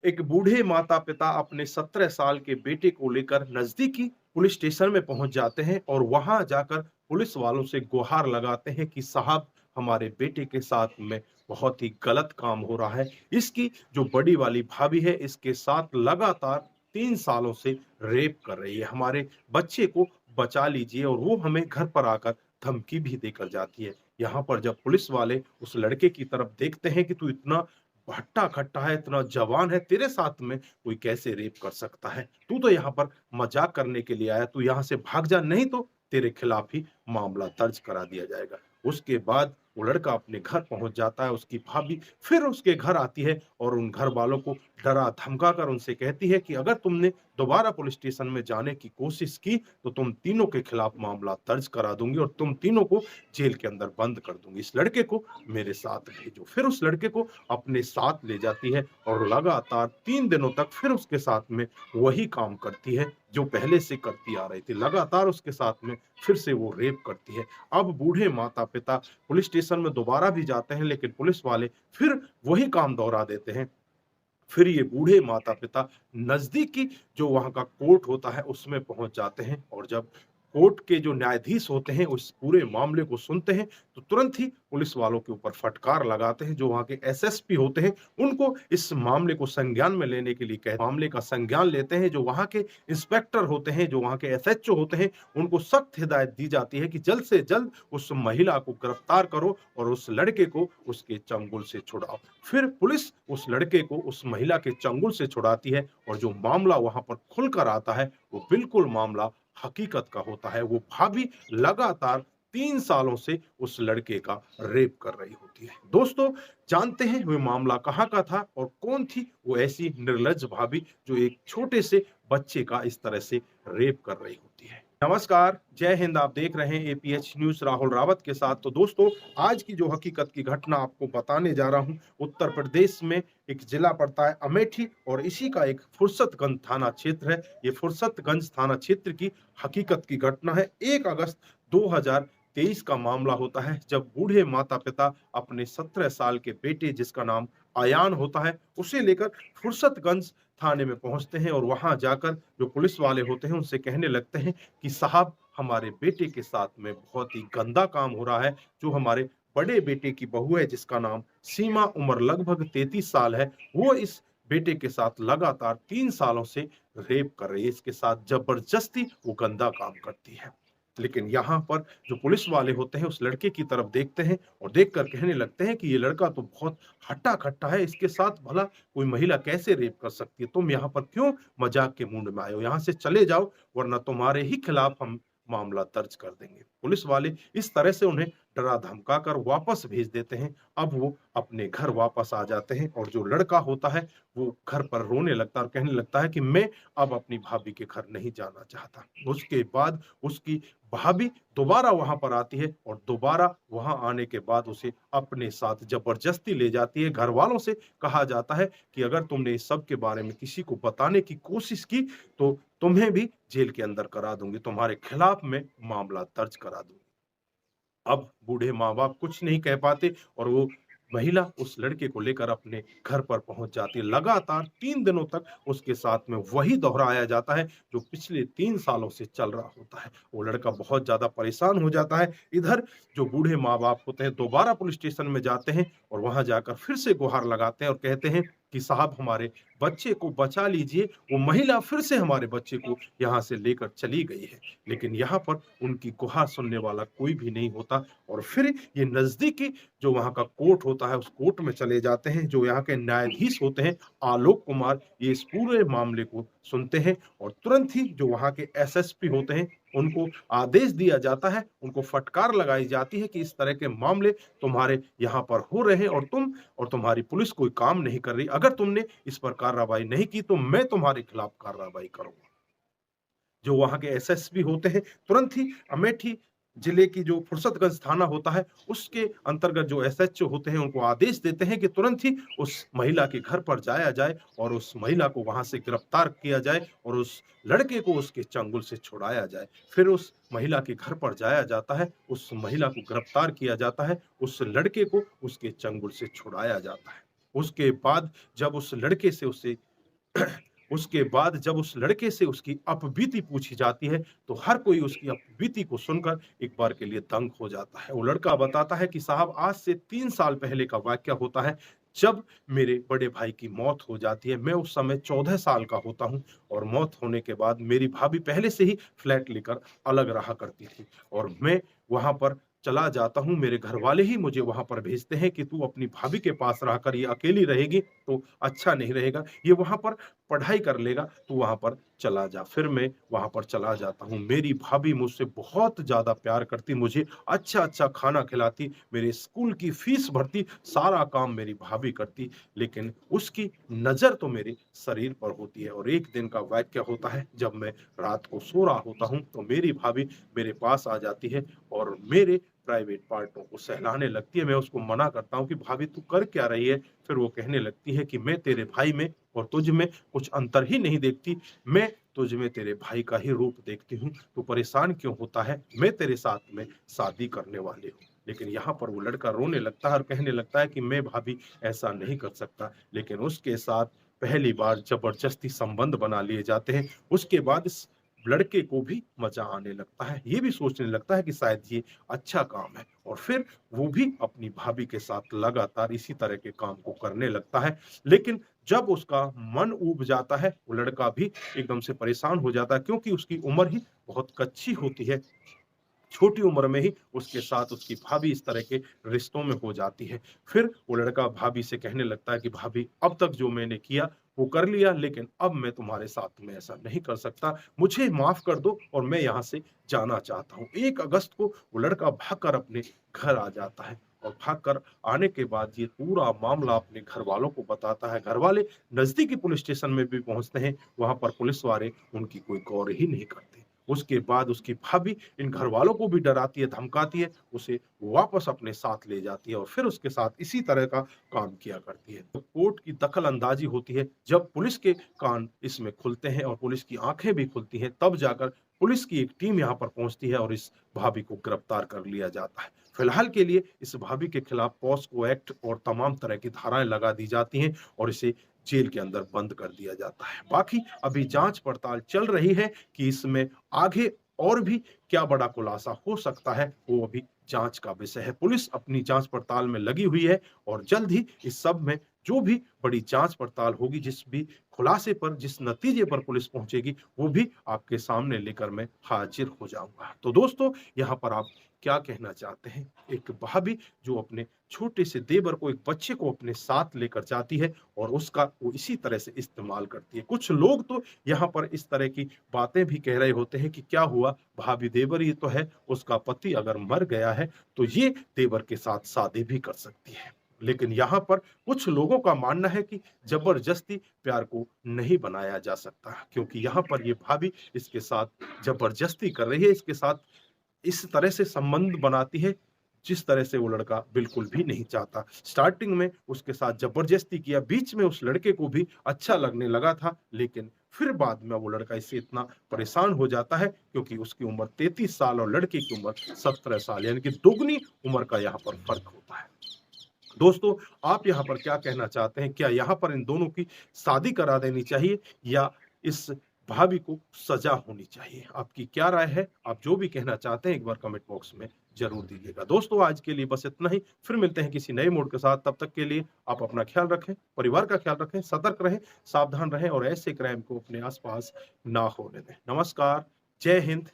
एक बूढ़े माता पिता अपने 17 साल के बेटे को लेकर नजदीकी पुलिस स्टेशन में पहुंच जाते हैं और वहां जाकर पुलिस वालों से गुहार लगाते हैं कि साहब, हमारे बेटे के साथ में बहुत ही गलत काम हो रहा है। इसकी जो बड़ी वाली भाभी है, इसके साथ लगातार 3 सालों से रेप कर रही है। हमारे बच्चे को बचा लीजिए। और वो हमें घर पर आकर धमकी भी देकर जाती है। यहाँ पर जब पुलिस वाले उस लड़के की तरफ देखते हैं कि तू इतना हट्टा-कट्टा है, इतना जवान है, तेरे साथ में कोई कैसे रेप कर सकता है? तू तो यहाँ पर मज़ाक करने के लिए आया, तू यहाँ से भाग जा, नहीं तो तेरे खिलाफ ही मामला दर्ज करा दिया जाएगा। उसके बाद वो लड़का अपने घर पहुँच जाता है, उसकी भाभी फिर उसके घर आती है और उन घर वालों को डरा-धमका कर उनसे कहती है कि अगर तुमने दोबारा पुलिस स्टेशन में जाने की कोशिश की, तो तुम तीनों के खिलाफ मामला दर्ज करा दूँगी और तुम तीनों को जेल के अंदर बंद कर दूँगी। इस लड़के को मेरे साथ भेजो। फिर उस लड़के को अपने साथ ले जाती है और लगातार 3 दिनों तक फिर उसके साथ में वही काम करती है, जो पहले से करती आ रही थी। लगातार उसके साथ में फिर से वो रेप करती है। अब बूढ़े माता-पिता पुलिस स्टेशन में दोबारा भी जाते हैं, लेकिन पुलिस वाले फिर वही काम दोहरा देते हैं। फिर ये बूढ़े माता-पिता नज़दीकी जो वहाँ का कोर्ट होता है, उसमें पहुँच जाते हैं और जब कोर्ट के जो न्यायाधीश होते हैं, उस पूरे मामले को सुनते हैं, तो तुरंत ही पुलिस वालों के ऊपर फटकार लगाते हैं। जो वहाँ के एसएसपी होते हैं, उनको इस मामले को संज्ञान में लेने के लिए कह मामले का संज्ञान लेते हैं। जो वहाँ के इंस्पेक्टर होते हैं, जो वहाँ के एसएचओ होते हैं, उनको सख्त हिदायत दी जाती है कि जल्द से जल्द उस महिला को गिरफ्तार करो और उस लड़के को उसके चंगुल से छुड़ाओ। फिर पुलिस उस लड़के को उस महिला के चंगुल से छुड़ाती है और जो मामला वहाँ पर खुलकर आता है, वो बिल्कुल मामला हकीकत का होता है। वो भाभी लगातार 3 सालों से उस लड़के का रेप कर रही होती है। दोस्तों, जानते हैं वो मामला कहाँ का था और कौन थी वो ऐसी निर्लज्ज भाभी जो एक छोटे से बच्चे का इस तरह से रेप कर रही होती है। नमस्कार, जय हिंद। आप देख रहे हैं एपीएच न्यूज़ राहुल रावत के साथ। तो दोस्तों, आज की जो हकीकत की घटना आपको बताने जा रहा हूँ, उत्तर प्रदेश में एक जिला पड़ता है अमेठी और इसी का एक फुर्सतगंज थाना क्षेत्र है। ये फुर्सतगंज थाना क्षेत्र की हकीकत की घटना है। 1 अगस्त 2023 का मामला होता है, जब बूढ़े माता-पिता अपने 17 साल के बेटे, जिसका नाम अयान होता है, उसे लेकर फुर्सतगंज थाने में पहुँचते हैं और वहाँ जाकर जो पुलिस वाले होते हैं, उनसे कहने लगते हैं कि साहब, हमारे बेटे के साथ में बहुत ही गंदा काम हो रहा है। जो हमारे बड़े बेटे की बहू है, जिसका नाम सीमा, उम्र लगभग 33 साल है, वो इस बेटे के साथ लगातार 3 सालों से रेप कर रही है। इसके साथ जबरदस्ती वो गंदा काम करती है। लेकिन यहाँ पर जो पुलिस वाले होते हैं, उस लड़के की तरफ देखते हैं और देखकर कहने लगते हैं कि ये लड़का तो बहुत हट्टा-कट्टा है, इसके साथ भला कोई महिला कैसे रेप कर सकती है? तुम यहाँ पर क्यों मज़ाक के मूड में आए हो? यहाँ से चले जाओ, वरना तुम्हारे ही खिलाफ हम मामला दर्ज कर देंगे। पुलिस वाले इस तरह से उन्हें डरा-धमका कर वापस भेज देते हैं। अब वो अपने घर वापस आ जाते हैं और जो लड़का होता है, वो घर पर रोने लगता है और कहने लगता है कि मैं अब अपनी भाभी के घर नहीं जाना चाहता। उसके बाद उसकी भाभी दोबारा वहाँ पर आती है और दोबारा वहाँ आने के बाद उसे अपने साथ ज़बरदस्ती ले जाती है। घरवालों से कहा जाता है कि अगर तुमने इस सब के बारे में किसी को बताने की कोशिश की, तो तुम्हें भी जेल के अंदर करा दूँगी, तुम्हारे खिलाफ मैं मामला दर्ज करा दूँगी। अब बूढ़े माँ-बाप कुछ नहीं कह पाते और वो महिला उस लड़के को लेकर अपने घर पर पहुँच जाती है। लगातार 3 दिनों तक उसके साथ में वही दोहराया जाता है, जो पिछले 3 सालों से चल रहा होता है। वो लड़का बहुत ज़्यादा परेशान हो जाता है। इधर जो बूढ़े माँ-बाप होते हैं, दोबारा पुलिस स्टेशन में जाते हैं और वहाँ जाकर फिर से गुहार लगाते हैं और कहते हैं कि साहब, हमारे बच्चे को बचा लीजिए। वो महिला फिर से हमारे बच्चे को यहाँ से लेकर चली गई है। लेकिन यहाँ पर उनकी गुहार सुनने वाला कोई भी नहीं होता और फिर ये नज़दीकी जो वहाँ का कोर्ट होता है, उस कोर्ट में चले जाते हैं। जो यहाँ के न्यायाधीश होते हैं, आलोक कुमार, ये इस पूरे मामले को सुनते हैं और तुरंत ही जो वहाँ के एसएसपी होते हैं, उनको आदेश दिया जाता है, उनको फटकार लगाई जाती है कि इस तरह के मामले तुम्हारे यहाँ पर हो रहे हैं और तुम और तुम्हारी पुलिस कोई काम नहीं कर रही। अगर तुमने इस पर कार्रवाई नहीं की, तो मैं तुम्हारे खिलाफ कार्रवाई करूँगा। जो वहाँ के एसएसपी होते हैं, तुरंत ही अमेठी जिले की जो फुर्सतगंज थाना होता है, उसके अंतर्गत जो एसएचओ होते हैं, उनको आदेश देते हैं कि तुरंत ही उस महिला के घर पर जाया जाए और उस महिला को वहाँ से गिरफ्तार किया जाए और उस लड़के को उसके चंगुल से छुड़ाया जाए। फिर उस महिला के घर पर जाया जाता है, उस महिला को गिरफ्तार किया जाता है, उस लड़के को उसके चंगुल से छुड़ाया जाता है। उसके बाद जब उस लड़के से उसे उसके बाद जब उस लड़के से उसकी अपबीती पूछी जाती है, तो हर कोई उसकी अपबीती को सुनकर एक बार के लिए दंग हो जाता है। वो लड़का बताता है कि साहब आज से 3 साल पहले का वाक़या होता है, जब मेरे बड़े भाई की मौत हो जाती है। मैं उस समय 14 साल का होता हूँ और मौत होने के बाद मेरी भाभी पहले से ही फ्लैट लेकर अलग रहा करती थी और मैं वहाँ पर चला जाता हूँ। मेरे घरवाले ही मुझे वहाँ पर भेजते हैं कि तू अपनी भाभी के पास रहकर ये अकेली रहेगी तो अच्छा नहीं रहेगा। ये वहाँ पर पढ़ाई कर लेगा, तू वहाँ पर चला जा। फिर मैं वहाँ पर चला जाता हूँ। मेरी भाभी मुझसे बहुत ज़्यादा प्यार करती, मुझे अच्छा-अच्छा खाना खिलाती, मेरे स्कूल की फीस भरती, सारा काम मेरी भाभी करती, लेकिन उसकी नज़र तो मेरे शरीर पर होती है। और एक दिन का वाक़या होता है, जब मैं रात को सो रहा होता हूँ, तो मेरी भाभी मेरे पास आ जाती है और मेरे प्राइवेट पार्टों को सहलाने लगती है। मैं उसको मना करता हूँ कि भाभी तू कर क्या रही है? फिर वो कहने लगती है कि मैं तेरे भाई में और तुझ में कुछ अंतर ही नहीं देखती। मैं तुझ में तेरे भाई का ही रूप देखती हूँ। तू परेशान क्यों होता है? मैं तेरे साथ में शादी करने वाली हूँ। लेकिन यहाँ पर वो लड़का रोने लगता है और कहने लगता है कि मैं भाभी ऐसा नहीं कर सकता। लेकिन उसके साथ पहली बार ज़बरदस्ती संबंध बना लिए जाते हैं। उसके बाद इस लड़के को भी मज़ा आने लगता है। ये भी सोचने लगता है कि शायद ये अच्छा काम है और फिर वो भी अपनी भाभी के साथ लगातार इसी तरह के काम को करने लगता है। लेकिन जब उसका मन ऊब जाता है, वो लड़का भी एकदम से परेशान हो जाता है क्योंकि उसकी उम्र ही बहुत कच्ची होती है। छोटी उम्र में ही उसके साथ उसकी भाभी इस तरह के रिश्तों में हो जाती है। फिर वो लड़का भाभी से कहने लगता है कि भाभी अब तक जो मैंने किया वो कर लिया, लेकिन अब मैं तुम्हारे साथ में ऐसा नहीं कर सकता। मुझे माफ़ कर दो और मैं यहाँ से जाना चाहता हूँ। 1 अगस्त को वो लड़का भागकर अपने घर आ जाता है और भागकर आने के बाद ये पूरा मामला अपने घरवालों को बताता है। घरवाले नज़दीकी पुलिस स्टेशन में भी पहुँचते हैं, वहाँ पर पुलिस वाले उनकी कोई गौर ही नहीं करते। उसके बाद उसकी भाभी इन घरवालों को भी डराती है, धमकाती है, उसे वापस अपने साथ ले जाती है और फिर उसके साथ इसी तरह का काम किया करती है। तो कोर्ट की दखल-अंदाज़ी होती है, जब पुलिस के कान इसमें खुलते हैं और पुलिस की आँखें भी खुलती हैं, तब जाकर पुलिस की एक टीम यहाँ पर पहुँचती है और इस भाभी को गिरफ्तार कर लिया जाता है। फिलहाल के लिए इस भाभी के खिलाफ पॉस्को एक्ट और तमाम तरह की धाराएँ लगा दी जाती हैं और इसे जेल के अंदर बंद कर दिया जाता है। बाकी अभी जाँच-पड़ताल चल रही है कि इसमें आगे और भी क्या बड़ा खुलासा हो सकता है, वो अभी जाँच का विषय है। पुलिस अपनी जाँच-पड़ताल में लगी हुई है और जल्द ही इस सब में जो भी बड़ी जाँच-पड़ताल होगी, जिस भी खुलासे पर, जिस नतीजे पर पुलिस पहुँचेगी, वो भी आपके सामने लेकर मैं हाज़िर हो जाऊँगा। तो दोस्तों, यहाँ पर आप क्या कहना चाहते हैं? एक भाभी जो अपने छोटे से देवर को, एक बच्चे को अपने साथ लेकर जाती है और उसका वो इसी तरह से इस्तेमाल करती है। कुछ लोग तो यहाँ पर इस तरह की बातें भी कह रहे होते हैं कि क्या हुआ, भाभी देवर ही तो है, उसका पति अगर मर गया है, तो ये देवर के साथ शादी भी कर सकती है। लेकिन यहाँ पर कुछ लोगों का मानना है कि ज़बरदस्ती प्यार को नहीं बनाया जा सकता, क्योंकि यहाँ पर ये भाभी इसके साथ ज़बरदस्ती कर रही है, इसके साथ इस तरह से संबंध बनाती है, जिस तरह से वो लड़का बिल्कुल भी नहीं चाहता। स्टार्टिंग में उसके साथ ज़बरदस्ती किया, बीच में उस लड़के को भी अच्छा लगने लगा था, लेकिन फिर बाद में वो लड़का इससे इतना परेशान हो जाता है क्योंकि उसकी उम्र 33 साल और लड़के की उम्र 17 साल, यानी कि दोगुनी उम्र का यहाँ पर फ़र्क होता है। दोस्तों, आप यहाँ पर क्या कहना चाहते हैं? क्या यहाँ पर इन दोनों की शादी करा देनी चाहिए या इस भाभी को सज़ा होनी चाहिए? आपकी क्या राय है? आप जो भी कहना चाहते हैं एक बार कमेंट बॉक्स में ज़रूर दीजिएगा। दोस्तों, आज के लिए बस इतना ही। फिर मिलते हैं किसी नए मोड़ के साथ। तब तक के लिए आप अपना ख्याल रखें, परिवार का ख्याल रखें, सतर्क रहें, सावधान रहें और ऐसे क्राइम को अपने आस-पास ना होने दें। नमस्कार, जय हिंद,